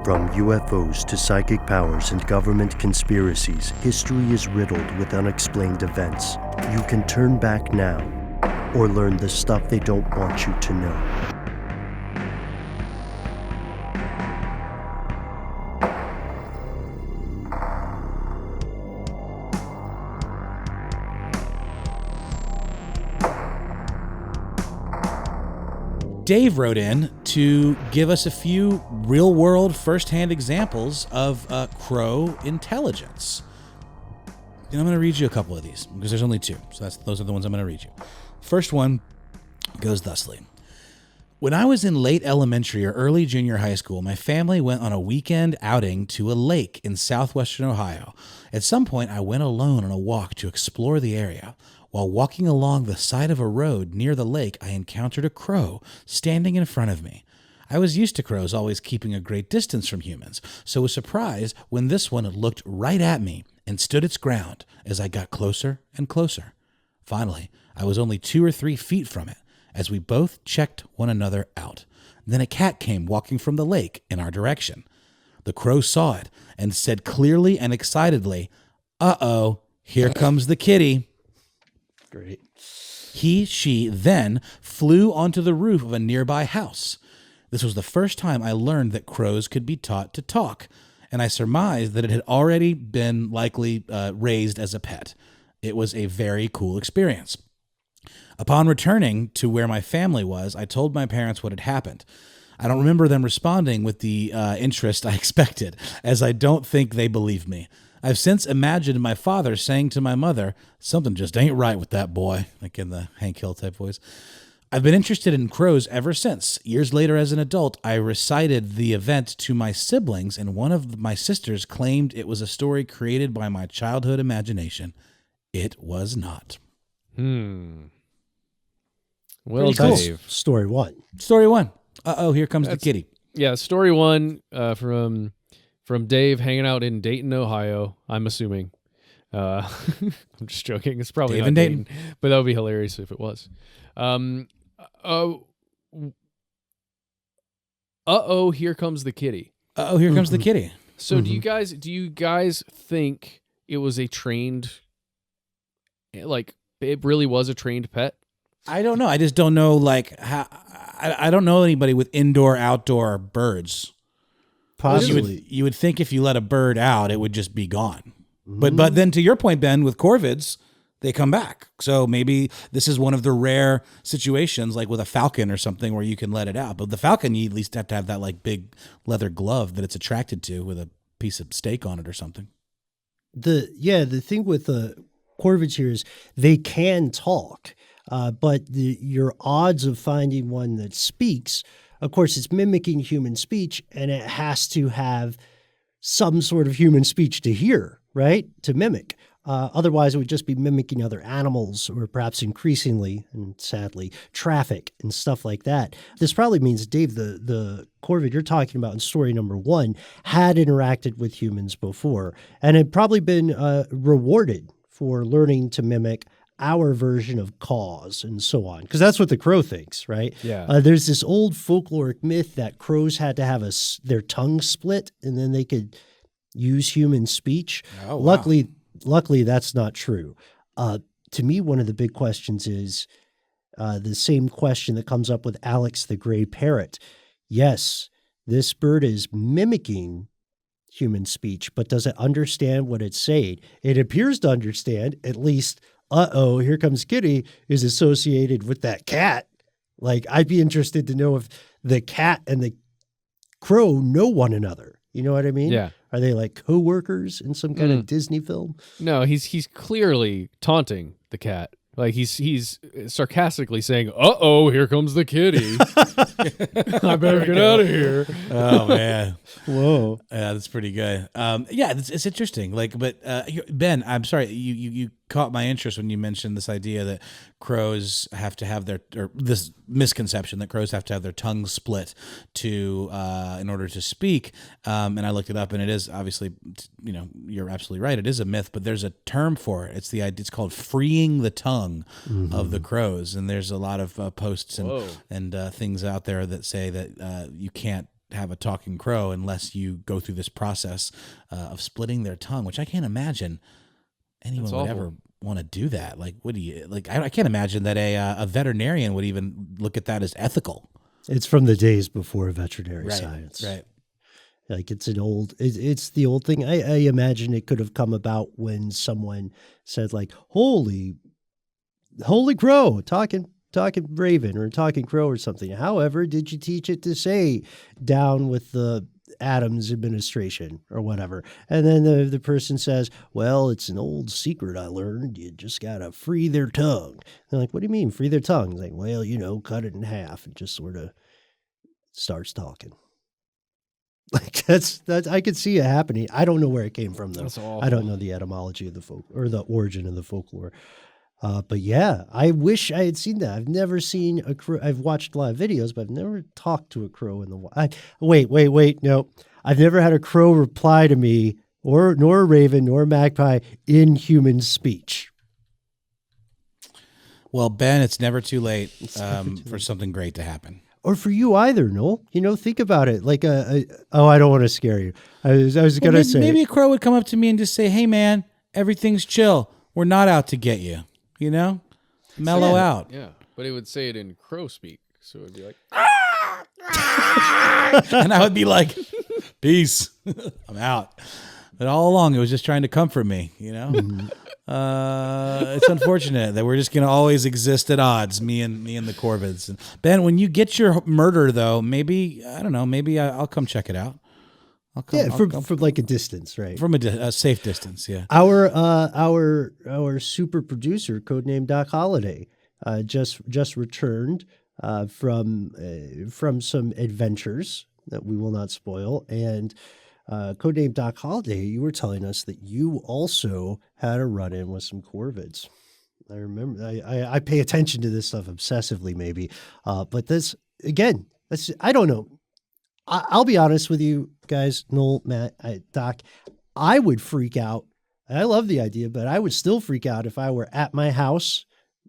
From UFOs to psychic powers and government conspiracies, history is riddled with unexplained events. You can turn back now or learn the stuff they don't want you to know. Dave wrote in to give us a few real-world, first-hand examples of crow intelligence. And I'm going to read you a couple of these, because there's only two, so those are the ones I'm going to read you. First one goes thusly. When I was in late elementary or early junior high school, my family went on a weekend outing to a lake in southwestern Ohio. At some point, I went alone on a walk to explore the area. While walking along the side of a road near the lake, I encountered a crow standing in front of me. I was used to crows always keeping a great distance from humans, so was surprised when this one looked right at me and stood its ground as I got closer and closer. Finally, I was only 2 or 3 feet from it as we both checked one another out. Then a cat came walking from the lake in our direction. The crow saw it and said clearly and excitedly, "Uh-oh, here comes the kitty." Great. She then flew onto the roof of a nearby house. This was the first time I learned that crows could be taught to talk, and I surmised that it had already been likely raised as a pet. It was a very cool experience. Upon returning to where my family was, I told my parents what had happened. I don't remember them responding with the interest I expected, as I don't think they believed me. I've since imagined my father saying to my mother, "Something just ain't right with that boy," like in the Hank Hill type voice. I've been interested in crows ever since. Years later, as an adult, I recited the event to my siblings, and one of my sisters claimed it was a story created by my childhood imagination. It was not. Well, Cool. Dave. Story one. Story one. Uh-oh, here comes the kitty. Yeah, story one from Dave hanging out in Dayton, Ohio, I'm assuming. I'm just joking. It's probably Dave not in Dayton. but that would be hilarious if it was. Here comes the kitty. Uh-oh, here comes the kitty. So do you guys think it was a trained, like it really was a trained pet? I don't know. I just don't know, like, how. I don't know anybody with indoor-outdoor birds. Possibly. You would think if you let a bird out, it would just be gone. But then to your point, Ben, with corvids, they come back. So maybe this is one of the rare situations, like with a falcon or something, where you can let it out. But the falcon, you at least have to have that like big leather glove that it's attracted to with a piece of steak on it or something. The thing with the corvids here is they can talk, but your odds of finding one that speaks, of course, it's mimicking human speech, and it has to have some sort of human speech to hear, right? To mimic. Otherwise, it would just be mimicking other animals or perhaps increasingly, and sadly, traffic and stuff like that. This probably means, Dave, the corvid you're talking about in story number one had interacted with humans before and had probably been rewarded for learning to mimic our version of cause and so on. Because that's what the crow thinks, right? Yeah. There's this old folkloric myth that crows had to have their tongue split and then they could use human speech. Oh, wow. Luckily, that's not true. To me, one of the big questions is the same question that comes up with Alex the gray parrot. Yes, this bird is mimicking human speech, but does it understand what it's saying? It appears to understand, at least, uh-oh, here comes kitty is associated with that cat. Like, I'd be interested to know if the cat and the crow know one another. You know what I mean? Yeah. Are they like co-workers in some kind of Disney film? No, he's clearly taunting the cat. Like he's sarcastically saying, "Uh-oh, here comes the kitty. I better get out of here." Oh man. Whoa. Yeah, that's pretty good. Yeah, it's interesting. Like, but Ben, I'm sorry, you caught my interest when you mentioned this idea that crows have to have or this misconception that crows have to have their tongues split to in order to speak. And I looked it up, and it is obviously, you're absolutely right. It is a myth, but there's a term for it. It's called freeing the tongue of the crows, and there's a lot of posts and things out there that say that you can't have a talking crow unless you go through this process of splitting their tongue, which I can't imagine anyone would ever want to do that. Like, what do you like? I can't imagine that a veterinarian would even look at that as ethical. It's from the days before veterinary science. Right. Like it's the old thing. I imagine it could have come about when someone said like, holy crow, talking raven or talking crow or something. However, did you teach it to say down with the Adams administration or whatever? And then the person says, well, it's an old secret I learned. You just got to free their tongue. They're like, what do you mean free their tongue? It's like, well, cut it in half and just sort of starts talking. Like that's I could see it happening. I don't know where it came from though. That's awful. I don't know the etymology of the folk or the origin of the folklore. But yeah, I wish I had seen that. I've never seen a crow. I've watched a lot of videos, but I've never talked to a crow in the wild. Wait. No, I've never had a crow reply to me nor a raven nor a magpie in human speech. Well, Ben, it's never too late for something great to happen. Or for you either, Noel. Think about it. Like I don't want to scare you. I was going to say. Maybe a crow would come up to me and just say, hey, man, everything's chill. We're not out to get you. Mellow out. Yeah, but it would say it in crow speak. So it would be like. And I would be like, peace. I'm out. But all along, it was just trying to comfort me, Mm-hmm. It's unfortunate that we're just going to always exist at odds, me and the Corvids. And Ben, when you get your murder, though, maybe I'll come check it out. From like a distance, right? From a safe distance, yeah. Our super producer, codenamed Doc Holliday, just returned from some adventures that we will not spoil, and codenamed Doc Holliday, you were telling us that you also had a run-in with some Corvids. I remember. I pay attention to this stuff obsessively, maybe, but this again. I don't know. I'll be honest with you guys, Noel, Matt, Doc. I would freak out. I love the idea, but I would still freak out if I were at my house,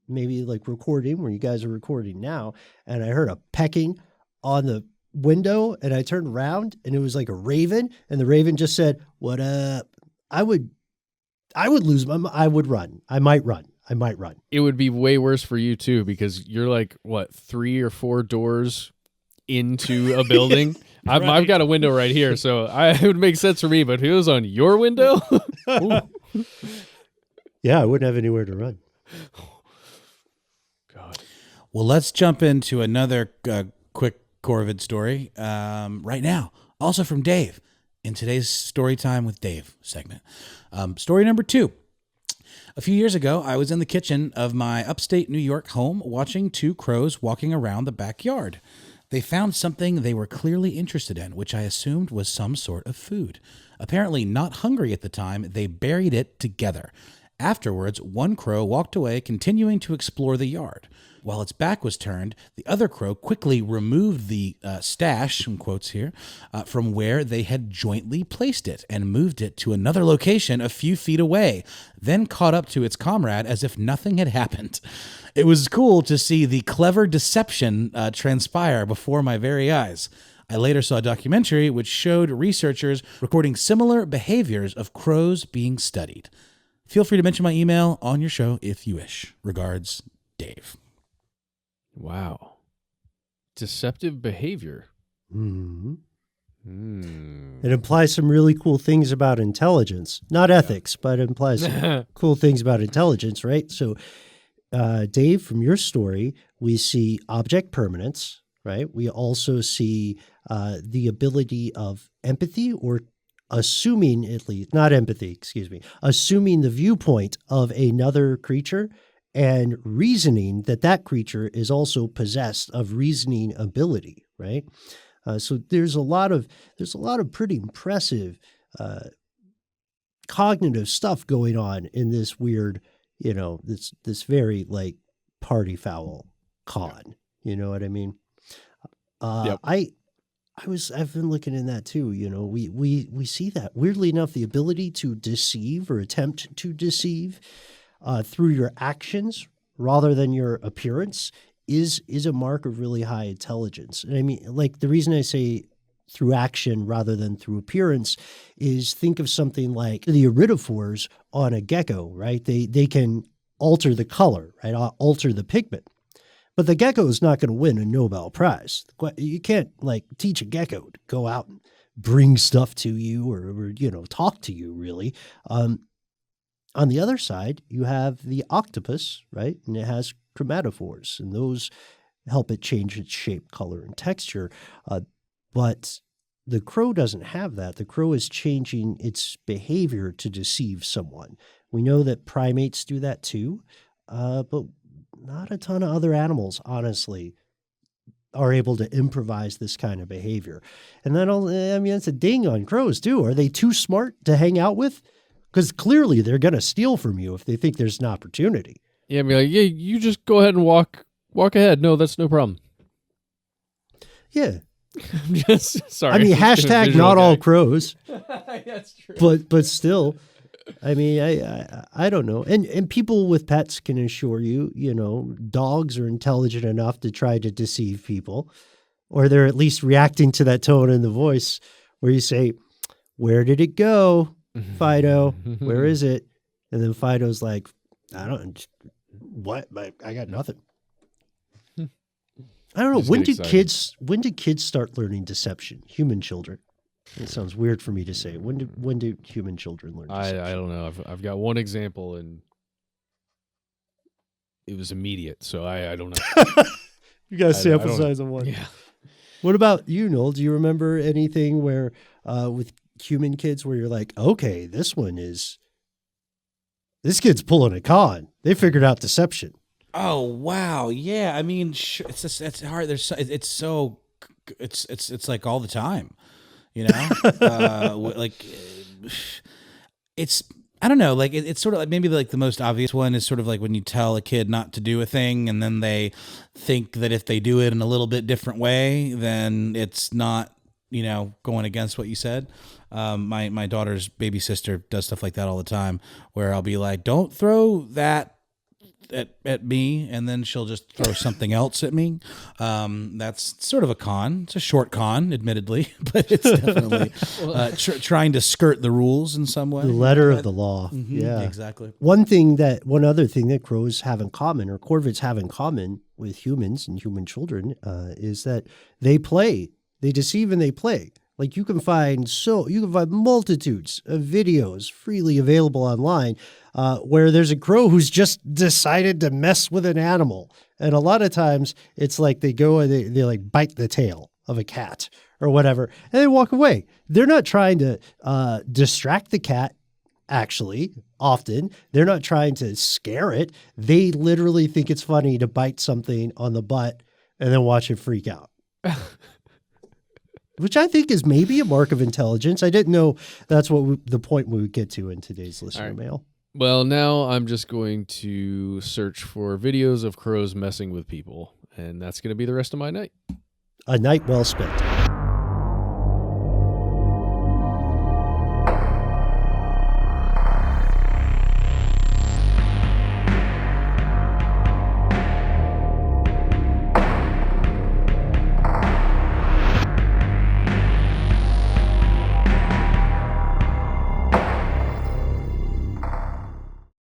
maybe like recording where you guys are recording now, and I heard a pecking on the window, and I turned around, and it was like a raven, and the raven just said, "What up?" I would lose my. I would run. I might run. It would be way worse for you too, because you're like 3 or 4 doors into a building. I've got a window right here, so it would make sense for me. But if it was on your window, yeah, I wouldn't have anywhere to run. God. Well, let's jump into another quick Corvid story right now. Also from Dave in today's Story Time with Dave segment. Story number 2. A few years ago, I was in the kitchen of my upstate New York home watching 2 crows walking around the backyard. They found something they were clearly interested in, which I assumed was some sort of food. Apparently not hungry at the time, they buried it together. Afterwards, one crow walked away, continuing to explore the yard. While its back was turned, the other crow quickly removed the stash, in quotes here, from where they had jointly placed it and moved it to another location a few feet away, then caught up to its comrade as if nothing had happened. It was cool to see the clever deception transpire before my very eyes. I later saw a documentary which showed researchers recording similar behaviors of crows being studied. Feel free to mention my email on your show if you wish. Regards, Dave. Wow. Deceptive behavior. Mm-hmm. Mm. It implies some really cool things about intelligence. Not ethics, but it implies some cool things about intelligence, right? So, Dave, from your story, we see object permanence, right? We also see the ability of empathy, or assuming at least, not empathy, assuming the viewpoint of another creature, and reasoning that creature is also possessed of reasoning ability, right? So there's a lot of pretty impressive cognitive stuff going on in this weird, this very like party foul con. You know what I mean? Yep. I've been looking in that too. We see that weirdly enough, the ability to deceive or attempt to deceive through your actions rather than your appearance is a mark of really high intelligence. And I mean, like the reason I say through action rather than through appearance is think of something like the iridophores on a gecko, right? They can alter the color, right? Alter the pigment. But the gecko is not going to win a Nobel Prize. You can't like teach a gecko to go out and bring stuff to you or talk to you really. On the other side, you have the octopus, right? And it has chromatophores, and those help it change its shape, color, and texture. But the crow doesn't have that. The crow is changing its behavior to deceive someone. We know that primates do that too, but not a ton of other animals, honestly, are able to improvise this kind of behavior. And then, it's a ding on crows too. Are they too smart to hang out with? Because clearly they're going to steal from you if they think there's an opportunity. Yeah, I mean, like, yeah, you just go ahead and walk ahead. No, that's no problem. Yeah. I'm just sorry. I mean, hashtag not all crows. That's true. But still, I mean, I don't know. And people with pets can assure you, dogs are intelligent enough to try to deceive people, or they're at least reacting to that tone in the voice where you say, "Where did it go, Fido? Where is it?" And then Fido's like, "I don't, what? I got nothing." I don't know. When do kids start learning deception? Human children. It sounds weird for me to say. When do human children learn deception? I don't know. I've got one example, and it was immediate, so I don't know. You got a sample size of one. Yeah. What about you, Noel? Do you remember anything where with human kids where you're like, okay, this kid's pulling a con. They figured out deception. Oh wow, yeah. I mean, it's hard. It's like all the time, it's I don't know. Like it's sort of like maybe like the most obvious one is sort of like when you tell a kid not to do a thing, and then they think that if they do it in a little bit different way, then it's not going against what you said. My daughter's baby sister does stuff like that all the time, where I'll be like, "Don't throw that at me," and then she'll just throw something else at me. That's sort of a con. It's a short con, admittedly, but it's definitely trying to skirt the rules in some way. The letter of the law. Mm-hmm, yeah, exactly. One other thing that crows have in common, or corvids have in common with humans and human children, is that they play. They deceive and they play. Like you can find multitudes of videos freely available online where there's a crow who's just decided to mess with an animal. And a lot of times it's like they go and they like bite the tail of a cat or whatever, and they walk away. They're not trying to distract the cat. Actually, often they're not trying to scare it. They literally think it's funny to bite something on the butt and then watch it freak out. Which I think is maybe a mark of intelligence. I didn't know that's the point we would get to in today's listener mail. Well, now I'm just going to search for videos of crows messing with people, and that's going to be the rest of my night. A night well spent.